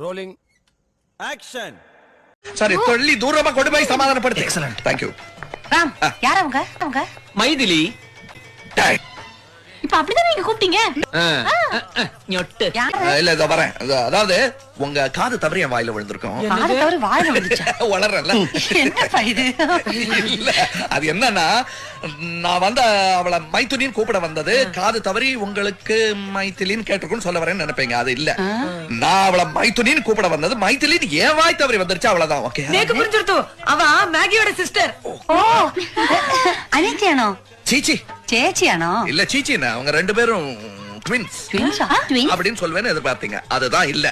Rolling action. சரி தொள்ளி தூரமா கொண்டு போய் சமாதானப்படுத்து. Excellent, thank you. ராம், யார் அவங்க? மைதிலி. இப்ப அப்படிதான் நீங்க கூப்பிட்டீங்க. ஞொட்டு. இல்ல இதோ வரேன். அதாவது உங்க காது தவறி என் வாயில விழுந்திருக்கும். காது தவறி வாயில விழுந்துச்சா? வளரல. என்னப்பா இது? இல்ல அது என்னன்னா, நான் வந்த அவளை மைத்துனின்னு கூப்பிட வந்தது காது தவறி உங்களுக்கு மைத்திலின்னு கேட்டிருக்குன்னு சொல்ல வரேன்னு நினைப்பீங்க. அது இல்ல, நான் அவளை மைத்துனின்னு கூப்பிட வந்தது மைத்திலின்னு ஏன் வாய் தவறி வந்துருச்சு அவ்வளவுதான். ஓகே, நேக்கு புரிஞ்சிருத்து. அவ மேகியோட சிஸ்டர். ஓ, அனித்தியானோ? சீச்சி சேச்சியானோ? இல்ல சீச்சினா, அவங்க ரெண்டு பேரும் ட்வின்ஸ் அப்படின்னு சொல்வேன்னு எதிர்பார்த்தீங்க. அதுதான் இல்ல.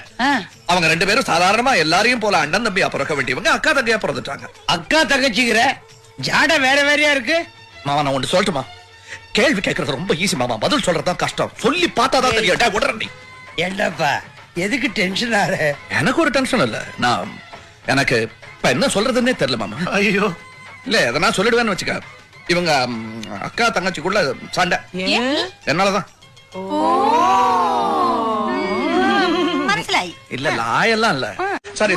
அவங்க ரெண்டு பேரும் சாதாரணமா எல்லாரையும் போல அண்ணன் தம்பியா பிறக்க வேண்டியவங்க அக்கா தங்கையா பிறந்துட்டாங்க. அக்கா தங்கச்சிக்கிற ஜாட வேற வேறையா இருக்கு. மாமா நான் ஒன்று சொல்லட்டுமா? கேள்வி கேட்கறது ரொம்ப ஈஸி மாமா, பதில் சொல்றதுதான் கஷ்டம். சொல்லி பார்த்தாதான் தெரியும். உடனே என்னப்பா எதுக்கு டென்ஷன் ஆற? எனக்கு ஒரு டென்ஷன் இல்ல, எனக்கு இப்ப என்ன சொல்றதுன்னே தெரியல மாமா. ஐயோ இல்ல, எதனா சொல்லிடுவேன்னு வச்சுக்க. இவங்க அக்கா தங்கச்சிக்குள்ள சண்டை என்னாலதான். மனசிலாய் இல்ல லாயெல்லாம் இல்ல. சரி